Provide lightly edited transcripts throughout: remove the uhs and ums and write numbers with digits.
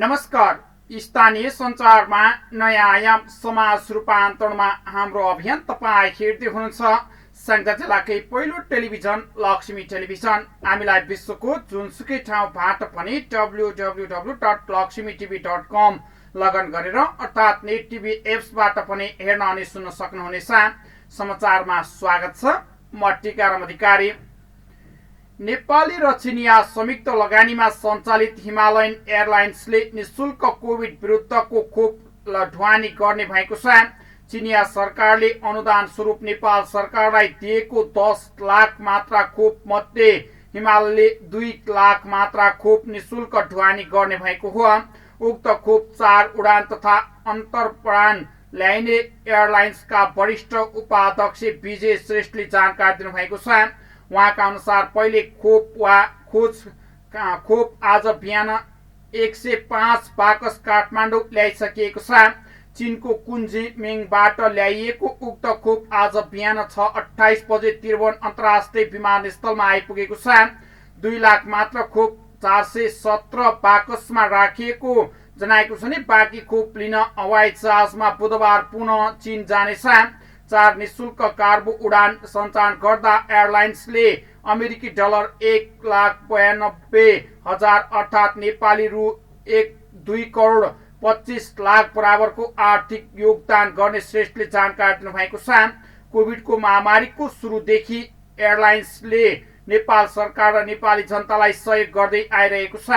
नमस्कार। स्थानीय सञ्चारमा नयाँ आयाम समाज रूपान्तरणमा हाम्रो अभियान तपाईँ हेर्दै हुनुहुन्छ स्याङ्जा जिल्लाकै पहिलो टेलिभिजन लक्ष्मी टेलिभिजन। हामीलाई विश्वको जुनसुकै ठाउँबाट पनि www.lakshmitv.com लगन गरेर अर्थात् नेट टिभी एप्सबाट पनि हेर्न अनि सुन्न सक्नुहुनेछ। समाचारमा स्वागत छ। म टिकाराम अधिकारी। नेपाली र चिनिया संयुक्त लगानीमा सञ्चालित हिमालयन एयरलाइन्सले निशुल्क कोभिड विरुद्धको खोप ढुवानी गर्ने भएको छ। चिनिया सरकारले अनुदान स्वरूप नेपाल सरकारलाई दिएको 10 लाख मात्रा खोप मध्ये हिमालयले 2 लाख मात्रा खोप निशुल्क ढुवानी गर्ने भएको हो। उक्त खोप 4 उडान तथा अन्तर्प्राण ल्याइने एयरलाइन्सका वरिष्ठ उपाध्यक्ष विजय श्रेष्ठले जानकारी दिनुभएको छ। उहाँका अनुसार पहिले खोप आज बिहान 105 बाकस काठमाडौँ ल्याइसकिएको छ। चीनको कुञ्जिमिङबाट ल्याइएको उक्त खोप आज बिहान 6:28 बजे त्रिभुवन अन्तर्राष्ट्रिय विमानस्थलमा आइपुगेको छ। 2 लाख मात्र खोप 417 बाकसमा राखिएको जनाएको छ। बाँकी खोप लिन हवाई जहाजमा बुधबार पुनः चीन जानेछ। 4 निशुल्क कार्गो उडान सञ्चालन गर्दा एयरलाइन्सले अमेरिकी डलर 1,92,000 अर्थात् नेपाली रु 2 करोड 25 लाख बराबरको आर्थिक योगदान गर्ने श्रेष्ठले जानकारी दिनुभएको छ। कोभिडको महामारीको सुरुदेखि एयरलाइन्सले नेपाल सरकार र नेपाली जनतालाई सहयोग गर्दै आइरहेको छ।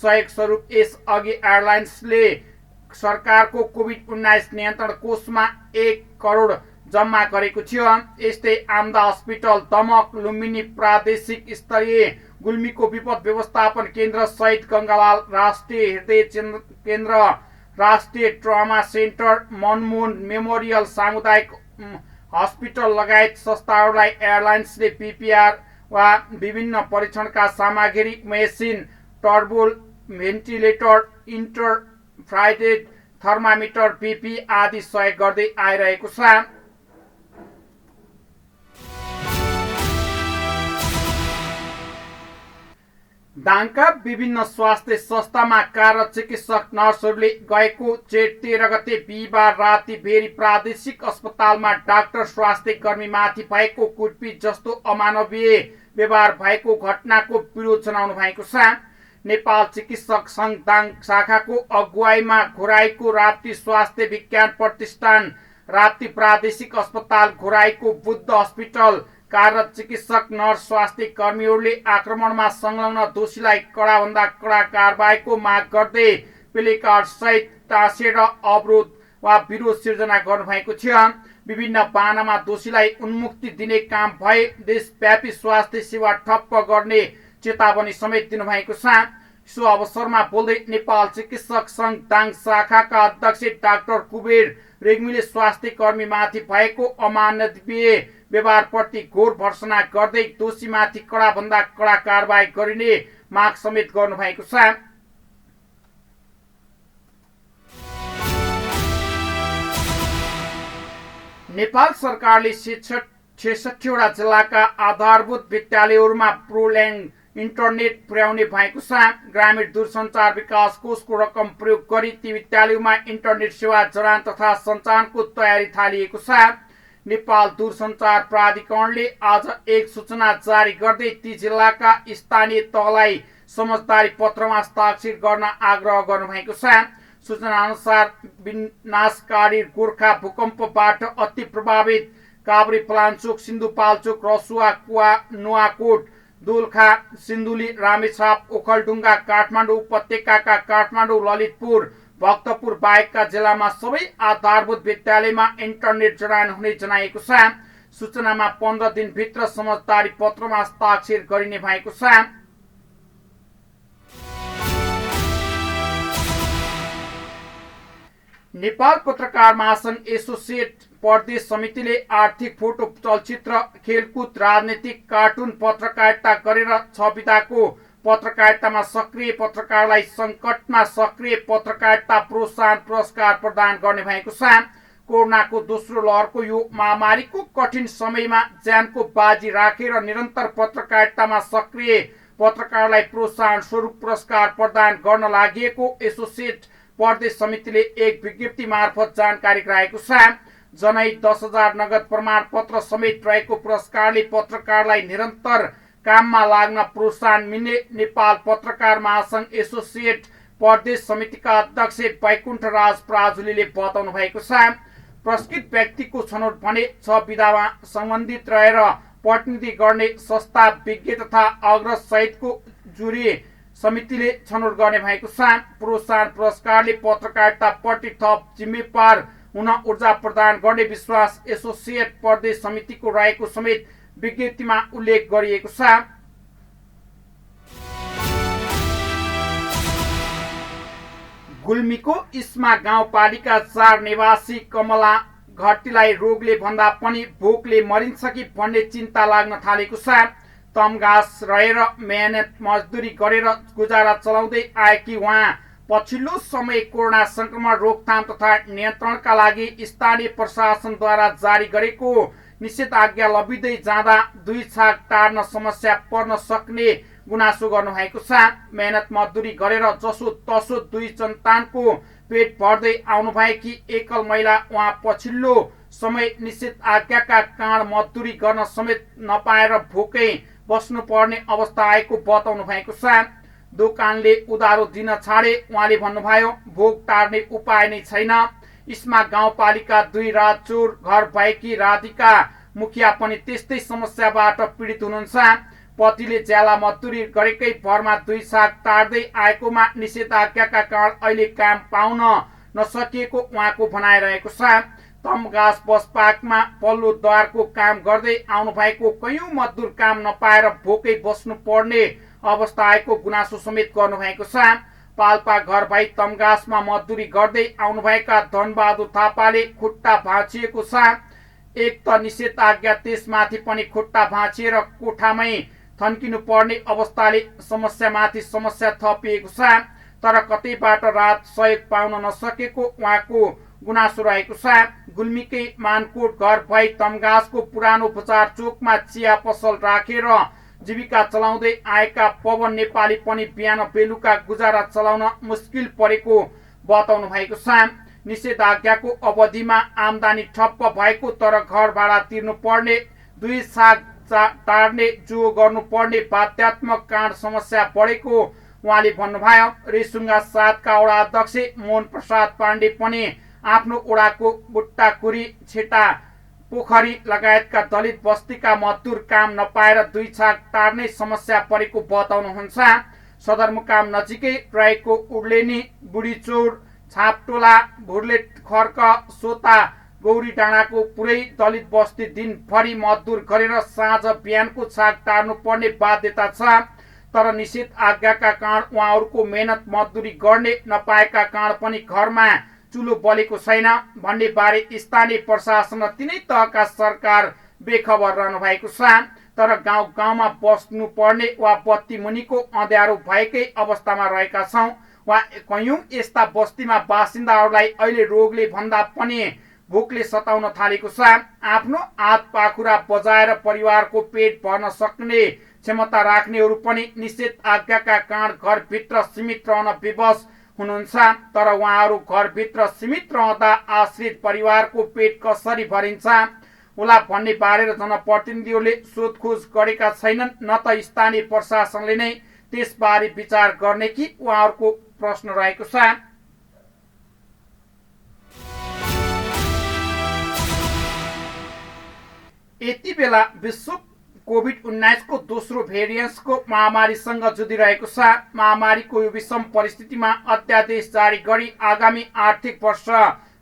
सहयोग स्वरूप यसअघि एयरलाइन्सले सरकारको कोभिड-19 नियन्त्रण कोषमा 1 करोड जम्मा गरेको थियो। यस्तै आमदा हस्पिटल, दमक, लुम्बिनी प्रादेशिक स्तरीय गुल्मीको विपद व्यवस्थापन केन्द्र सहित गङ्गालाल राष्ट्रिय हृदय केन्द्र, राष्ट्रिय ट्रमा सेन्टर, मनमोहन मेमोरियल सामुदायिक हस्पिटल लगायत संस्थाहरूलाई एयरलाइन्सले पिपिआर वा विभिन्न परीक्षणका सामग्री, मेसिन, टर्बोल, भेन्टिलेटर, इन्टरफ्राइटेड थर्मामिटर, पिपी आदि सहयोग गर्दै आइरहेको छ। दाङका विभिन्न स्वास्थ्य संस्थामा कार्यरत चिकित्सक नर्सहरूले गएको जेठ 13 गते बिहिबार राति भेरी प्रादेशिक अस्पतालमा डाक्टर स्वास्थ्य कर्मीमाथि भएको कुटपिट जस्तो अमानवीय व्यवहार भएको घटनाको विरोध जनाउनु भएको छ। नेपाल चिकित्सक सङ्घ दाङ शाखाको अगुवाईमा घोराईको राप्ती स्वास्थ्य विज्ञान प्रतिष्ठान, राप्ती प्रादेशिक अस्पताल, घोराईको बुद्ध हस्पिटल कार्यरत चिकित्सक नर्स स्वास्थ्य कर्मीहरूले आक्रमणमा संलग्न दोषीलाई कडाभन्दा कडा कारबाहीको माग गर्दै प्लेकार्ड सहित टाँसेर अवरोध वा विरोध सिर्जना गर्नुभएको थियो। विभिन्न बाहनामा दोषीलाई उन्मुक्ति दिने काम भए देशव्यापी स्वास्थ्य सेवा ठप्प गर्ने चेतावनी समेत दिनुभएको छ। सो अवसरमा बोल्दै नेपाल चिकित्सक सङ्घ दाङ शाखाका अध्यक्ष डाक्टर कुबेर रेग्मीले स्वास्थ्य कर्मीमाथि भएको अमानवीय व्यवहारप्रति घोर भर्त्सना गर्दै दोषीमाथि कडाभन्दा कडा कारबाही गरिने माग समेत गर्नुभएको छ। नेपाल सरकारले 66वटा जिल्लाका आधारभूत विद्यालयहरूमा प्रोल्याङ इन्टरनेट पुर्याउने भएको छ। ग्रामीण दूरसञ्चार विकास कोषको रकम प्रयोग गरी ती विद्यालयमा इन्टरनेट सेवा जडान तथा सञ्चालनको तयारी थालिएको छ। नेपाल दूरसञ्चार प्राधिकरणले आज एक सूचना जारी गर्दै ती जिल्लाका स्थानीय तहलाई समझदारी पत्रमा हस्ताक्षर गर्न आग्रह गर्नुभएको छ। सूचना अनुसार विनाशकारी गोर्खा भूकम्पबाट अति प्रभावित काभ्रे, पलाञ्चोक, सिन्धुपाल्चोक, रसुवा, कुवा, नुवाकोट, दोलखा, सिन्धुली, रामेछाप, ओखलढुङ्गा, काठमाडौँ उपत्यकाका काठमाडौँ, ललितपुर, भक्तपुर बाहेकका जिल्लामा सबै आधारभूत विद्यालयमा इन्टरनेट जडान हुने जनाइएको छ। सूचनामा 15 दिनभित्र समझदारी पत्रमा हस्ताक्षर गरिने भएको छ। नेपाल पत्रकार महासंघ एसोसिएट प्रदेश समितिले आर्थिक फोटो, चलचित्र, खेलकुद, राजनीतिक, कार्टुन पत्रकारिता गरेर 6 विधाको पत्रकारितामा सक्रिय पत्रकारलाई संकटमा सक्रिय पत्रकारिता प्रोत्साहन पुरस्कार प्रदान गर्ने भएको छ। कोरोनाको दोस्रो लहरको यो महामारीको कठिन समयमा ज्यानको बाजी राखेर निरन्तर पत्रकारितामा सक्रिय पत्रकारलाई प्रोत्साहन स्वरूप पुरस्कार प्रदान गर्न लागि एसोसिएट प्रदेश समितिले एक विज्ञप्ति मार्फत जानकारी गराएको छ। जनै 10,000 नगद प्रमाणपत्र समेत रहेको पुरस्कारले पत्रकारलाई निरन्तर काममा लाग्न प्रोत्साहन मिल्ने नेपाल पत्रकार महासंघ एसोसिएट प्रदेश समितिका अध्यक्ष वैकुण्ठ राज प्राजुलीले बताउनु भएको छ। पुरस्कृत व्यक्तिको छनौट भने 6 विधामा सम्बन्धित रहेर प्रतिनिधि गर्ने संस्था, विज्ञ तथा अग्रज सहितको जुरी समितिले छनौट गर्ने भएको छ। प्रोत्साहन पुरस्कारले पत्रकारिताप्रति थप जिम्मेवार हुन ऊर्जा प्रदान गर्ने विश्वास एसोसिएट प्रदेश समितिको रहेको समेत विज्ञप्तिमा उल्लेख गरिएको छ। गुल्मीको इस्मा गाउँपालिका 4 निवासी कमला घट्टीलाई रोगले भन्दा पनि भोकले मरिन्छ कि भन्ने चिन्ता लाग्न थालेको छ। तमघास रहेर मेहनत मजदुरी गरेर गुजारा चलाउँदै आएकी उहाँ पछिल्लो समय कोरोना संक्रमण रोकथाम तथा नियन्त्रणका लागि स्थानीय प्रशासनद्वारा जारी गरेको निषेधाज्ञा लबिँदै जाँदा 2 छाक टार्न समस्या पर्न सक्ने गुनासो गर्नुभएको छ। मेहनत मजदुरी गरेर जसो तसो 2 सन्तानको पेट भर्दै आउनुभएकी एकल महिला उहाँ पछिल्लो समय निषेधाज्ञाका कारण मजदुरी गर्न समेत नपाएर भोकै बस्नुपर्ने अवस्था आएको बताउनु भएको छ। दोकानले उधारो दिन छाडे उहाँले भन्नुभयो, भोक टार्ने उपाय नै छैन। इस्मा गाउँपालिका 2 राजचोर घर भएकी राधिका मुखिया पनि त्यस्तै समस्याबाट पीडित हुनुहुन्छ। पतिले ज्याला मजदुरी गरेकै भरमा 2 छाक टार्दै आएकोमा निषेधाज्ञाका कारण अहिले काम पाउन नसकिएको उहाँको भनाइरहेको छ। तमघास बस पार्कमा पल्लो द्वारको काम गर्दै आउनुभएको कयौं मजदुर काम नपाएर भोकै बस्नु पर्ने अवस्था आएको गुनासो समेत गर्नुभएको छ। पाल्पा घर भाइ तमघासमा मजदुरी गर्दै आउनुभएका धनबहादुर थापाले खुट्टा भाँचिएको छ। एक त निषेधाज्ञा त्यसमाथि पनि खुट्टा भाँचिएर कोठामै थन्किनु पर्ने अवस्थाले समस्यामाथि समस्या थपिएको छ। तर कतैबाट राहत सहयोग पाउन नसकेको उहाँको गुनासो रहेको छ। गुल्मीकै मानकोट घर भई तमघासको पुरानो बजार चोकमा चिया पसल राखेर जीविका चलाउँदै आएका पवन नेपाली पनि बिहान बेलुका गुजारा चलाउन मुस्किल परेको बताउनु भएको छ। निषेधाज्ञाको अवधिमा आमदानी ठप्प भएको तर घर भाडा तिर्नु पर्ने, 2 छाक टार्ने जो गर्नुपर्ने बाध्यात्मक कारण समस्या बढेको उहाँले भन्नुभयो। रेसुङ्गा 7 का वडा अध्यक्ष मोहन प्रसाद पाण्डे पनि आफ्नो ओडाको बुट्टाकुरी, छेटा पोखरी लगायतका दलित बस्तीका मजदुर काम नपाएर 2 छाक टार्ने समस्या परेको बताउनुहुन्छ। सदरमुकाम नजिकै रहेको उर्लेनी, बुढीचौर, छापटोला, भुर्लेट खर्क, सोता, गौरी डाँडाको पुरै दलित बस्ती दिनभरि मजदुर गरेर साँझ बिहानको छाक टार्नु पर्ने बाध्यता छ। तर निषेधाज्ञाका कारण उहाँहरूको मेहनत मजदुरी गर्ने नपाएका कारण पनि घरमा चुलो बलेको छैन भन्ने बारे स्थानीय प्रशासन र तिनै तहका सरकार बेखबर रहनु भएको छ। तर गाउँ गाउँमा बस्नु पर्ने वा बत्ती मुनिको अँध्यारो भएकै अवस्थामा रहेका छौं वा कयौं यस्ता बस्तीमा बासिन्दाहरूलाई अहिले रोगले भन्दा पनि भोकले सताउन थालेको छ। आफ्नो हात पाखुरा बजाएर परिवारको पेट भर्न सक्ने क्षमता राख्नेहरू पनि निषेधाज्ञाका कारण घरभित्र सीमित रहन विवश हुनुहुन्छ। तर उहाँहरू घरभित्र सीमित रहँदा आश्रित परिवारको पेट कसरी भरिन्छ होला भन्ने बारे जनप्रतिनिधिहरूले सोधखोज गरेका छैनन्, न त स्थानीय प्रशासनले नै त्यसबारे विचार गर्ने कि उहाँहरूको प्रश्न रहेको छ। यति बेला विश्व कोभिड-19 को दोस्रो भेरिएन्टको महामारीसँग जुधिरहेको छ। महामारीको यो विषम परिस्थितिमा अध्यादेश जारी गरी आगामी आर्थिक वर्ष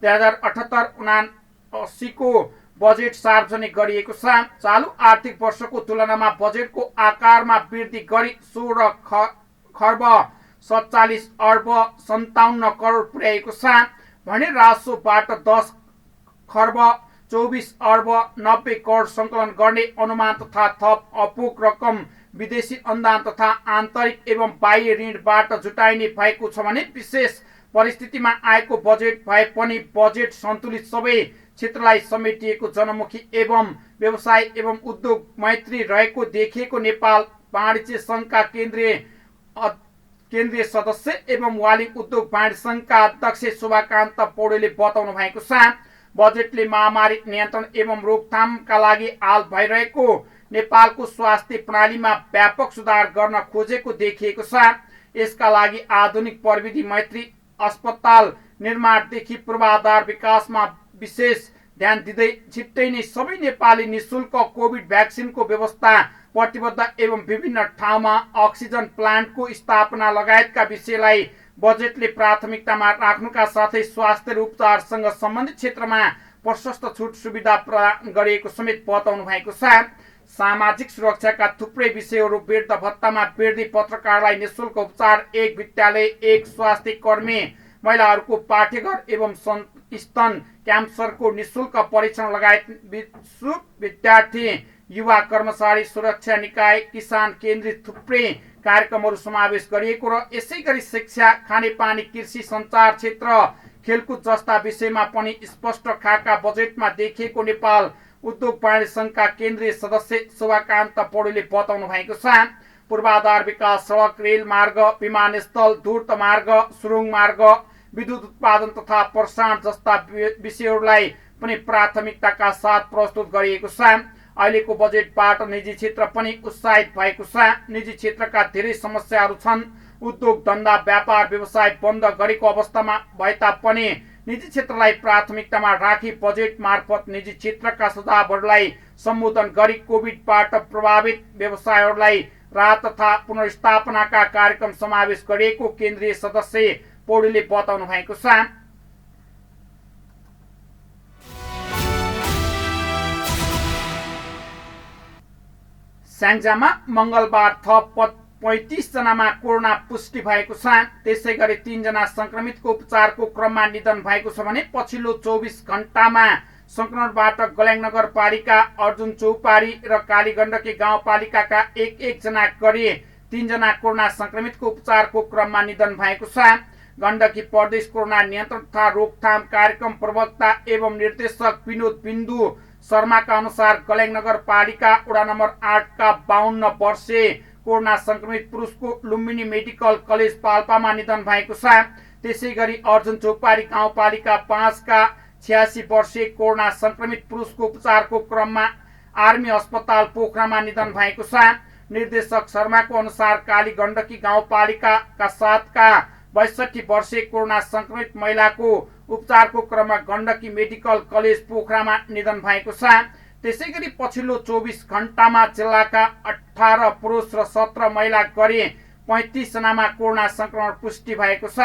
2078-79 को बजेट सार्वजनिक गरिएको छ। चालू आर्थिक वर्षको तुलनामा बजेटको आकारमा वृद्धि गरी 16 खर्ब 47 अर्ब 57 करोड पुर्याएको छ भने राजस्वबाट 10 खर्ब 24 अर्ब 90 करोड संकलन गर्ने अनुमान तथा थप अपुग रकम विदेशी अनुदान तथा आन्तरिक एवं बाह्य ऋणबाट जुटाइने भएको छ भने विशेष परिस्थितिमा आएको बजेट भए पनि बजेट सन्तुलित सबै क्षेत्रलाई समेटिएको जनमुखी एवं व्यवसाय एवं उद्योग मैत्री रहेको देखिएको नेपाल वाणिज्य संघका केन्द्रीय सदस्य एवं वालिङ उद्योग वाणिज्य संघका अध्यक्ष शोभाकान्त पौडेलले बताउनु भएको छ। बजेटले महामारी नियन्त्रण एवं रोकथामका लागि हाल भइरहेको नेपालको स्वास्थ्य प्रणालीमा व्यापक सुधार गर्न खोजेको देखिएको छ। यसका लागि आधुनिक प्रविधि मैत्री अस्पताल निर्माणदेखि पूर्वाधार विकासमा विशेष ध्यान दिँदै छिट्टै नै सबै नेपाली निशुल्क कोभिड भ्याक्सिनको व्यवस्था, प्रतिबद्ध एवं विभिन्न ठाउँमा अक्सिजन प्लान्टको स्थापना लगायतका विषयलाई बजेटले प्राथमिकतामा राख्नुका साथै स्वास्थ्य र उपचारसँग सम्बन्धित क्षेत्रमा प्रशस्त छुट सुविधा प्रदान गरिएको समेत बताउनु भएको छ। सामाजिक सुरक्षाका थुप्रै विषयहरू, वृद्ध भत्तामा वृद्धि, पत्रकारलाई निशुल्क उपचार, एक विद्यालय एक स्वास्थ्य कर्मी, महिलाहरूको पाठ्यघर एवं स्तन क्यान्सरको निशुल्क परीक्षण लगायत विद्यार्थी, युवा कर्मचारी सुरक्षा निकाय, किसान केन्द्रित थुप्रै कार्यक्रमहरू समावेश गरिएको र यसै गरी शिक्षा, खानेपानी, कृषि, सञ्चार क्षेत्र, खेलकुद जस्ता विषयमा पनि स्पष्ट खाका बजेटमा देखिएको नेपाल उद्योग वाणिज्य संघका केन्द्रीय सदस्य शोभाकान्त पौडेलले बताउनु भएको छ। पूर्वाधार विकास, सडक, रेल मार्ग, विमानस्थल, द्रुत मार्ग, सुरुङ मार्ग, विद्युत उत्पादन तथा प्रसारण जस्ता विषयहरूलाई पनि प्राथमिकताका साथ प्रस्तुत गरिएको छ। अहिलेको बजेटबाट निजी क्षेत्र पनि उत्साहित भएको छ। निजी क्षेत्रका धेरै समस्याहरू छन्। उद्योग धन्दा व्यापार व्यवसाय बन्द गरेको अवस्थामा भए तापनि निजी क्षेत्रलाई प्राथमिकतामा राखी बजेट मार्फत निजी क्षेत्रका सुझावहरूलाई सम्बोधन गरी कोभिडबाट प्रभावित व्यवसायहरूलाई राहत तथा पुनर्स्थापनाका कार्यक्रम समावेश गरिएको केन्द्रीय सदस्य पौडेलले बताउनु भएको छ। स्याङ्जामा मंगलबार थप 35 जनामा कोरोना पुष्टि भएको छ। त्यसै गरी 3 जना संक्रमितको उपचारको क्रममा निधन भएको छ भने पछिल्लो 24 घण्टामा संक्रमणबाट गल्याङ नगरपालिका, अर्जुन चौपारी र कालीगण्डकी गाउँपालिकाका एक जना गरी 3 जना कोरोना संक्रमितको उपचारको क्रममा निधन भएको छ। गण्डकी प्रदेश कोरोना नियन्त्रण तथा रोकथाम कार्यक्रम प्रवक्ता एवं निर्देशक विनोद बिन्दु शर्माका अनुसार गल्याङ नगरपालिका वडा नम्बर 8 का 52 वर्षीय कोरोना संक्रमित पुरुषको लुम्बिनी मेडिकल कलेज पाल्पामा निधन भएको छ। त्यसै गरी अर्जुन चौपारी गाउँपालिका 5 का 86 वर्षीय कोरोना संक्रमित पुरुषको उपचारको क्रममा आर्मी अस्पताल पोखरामा निधन भएको छ। निर्देशक शर्माको अनुसार कालीगण्डकी गाउँपालिका 7 का 62 वर्षीय कोरोना संक्रमित महिलाको उपचारको क्रममा गण्डकी मेडिकल कलेज पोखरामा निधन भएको छ। त्यसै गरी पछिल्लो 24 घण्टामा जिल्लाका 18 पुरुष र 17 महिला गरी 35 जनामा कोरोना संक्रमण पुष्टि भएको छ।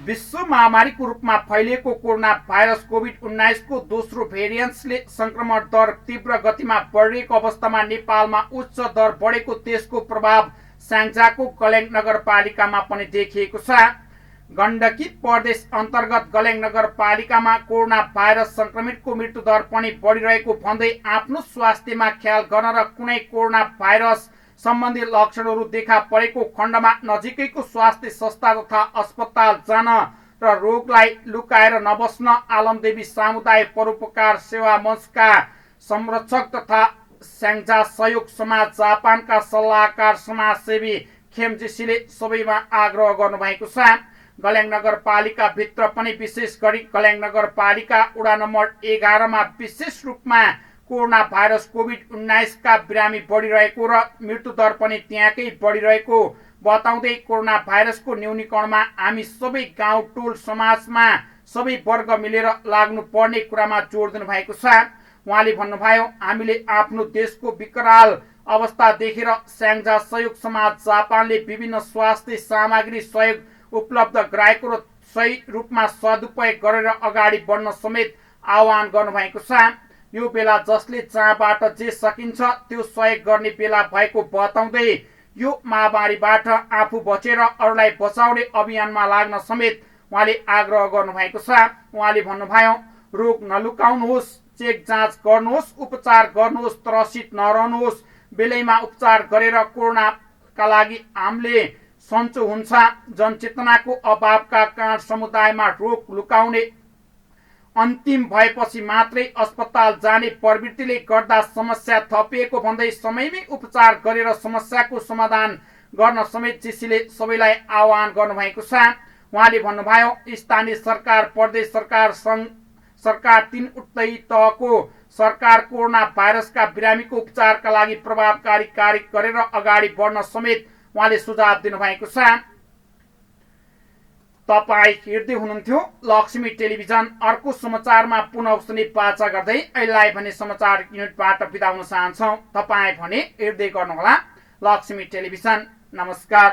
विश्व महामारीको रूपमा फैलिएको कोरोना भाइरस कोभिड-19 को दोस्रो भेरिएन्ट्सले संक्रमण दर तीव्र गतिमा बढिरहेको अवस्थामा नेपालमा उच्च दर बढेको त्यसको प्रभाव स्याङ्जाको गल्याङ नगरपालिकामा पनि देखिएको छ। गण्डकी प्रदेश अन्तर्गत गल्याङ नगरपालिकामा कोरोना भाइरस संक्रमितको मृत्यु दर पनि बढिरहेको भन्दै आफ्नो स्वास्थ्यमा ख्याल गर्न र कुनै कोरोना भाइरस सम्बन्धी लक्षणहरू देखा परेको खण्डमा नजिकैको स्वास्थ्य संस्था तथा अस्पताल जान र रोगलाई लुकाएर नबस्न आलमदेवी सामुदायिक परोपकार सेवा मञ्चका संरक्षक तथा स्याङ्जा सहयोग समाज जापानका सल्लाहकार समाजसेवी खेमजीसीले सबैमा आग्रह गर्नुभएको छ। गल्याङ नगरपालिका भित्र पनि विशेष गरी गल्याङ नगरपालिका वडा नम्बर 11 मा विशेष रूपमा कोरोना भाइरस कोभिड-19 का बिरामी बढिरहेको र मृत्यु दर पनि त्यहाँकै बढिरहेको बताउँदै कोरोना भाइरसको न्यूनीकरणमा हामी सबै गाउँ टोल समाजमा सबै वर्ग मिलेर लाग्नु पर्ने कुरामा जोड दिनु भएको छ। उहाँले भन्नुभयो, हामीले आफ्नो देशको विकराल अवस्था देखेर स्याङ्जा सहयोग समाज जापानले विभिन्न स्वास्थ्य सामग्री सहयोग उपलब्ध गराएको र सही रूपमा सदुपयोग गरेर अगाडि बढ्न समेत आह्वान गर्नुभएको छ। यो बेला जसले जहाँबाट जे सकिन्छ त्यो सहयोग गर्ने बेला भएको बताउँदै यो महामारीबाट आफू बचेर अरूलाई बचाउने अभियानमा लाग्न समेत उहाँले आग्रह गर्नुभएको छ। उहाँले भन्नुभयो, रोग नलुकाउनुहोस्, चेक जाँच गर्नुहोस्, उपचार गर्नुहोस्, त्रसित नरहनुहोस्, बेलैमा उपचार गरेर कोरोनाका लागि हामीले सन्चो हुन्छ। जनचेतनाको अभावका कारण समुदायमा रोग लुकाउने अन्तिम भएपछि मात्रै अस्पताल जाने प्रवृत्तिले गर्दा समस्या थपिएको भन्दै समयमै उपचार गरेर समस्याको समाधान गर्न समेत जेसीले सबैलाई आह्वान गर्नुभएको छ। उहाँले भन्नुभयो, स्थानीय सरकार, प्रदेश सरकार, सङ्घ सरकार, 3 उच्च तहको सरकार कोरोना भाइरसका बिरामीको उपचारका लागि प्रभावकारी कार्य गरेर अगाडि बढ्न समेत उहाँले सुझाव दिनुभएको छ। तपाईँ हेर्दै हुनुहुन्थ्यो लक्ष्मी टेलिभिजन। अर्को समाचारमा पुनः उसने बाचा गर्दै अहिलेलाई भने समाचार युनिटबाट बिदा हुन चाहन्छौँ। तपाईँ भने हेर्दै गर्नुहोला लक्ष्मी टेलिभिजन। नमस्कार।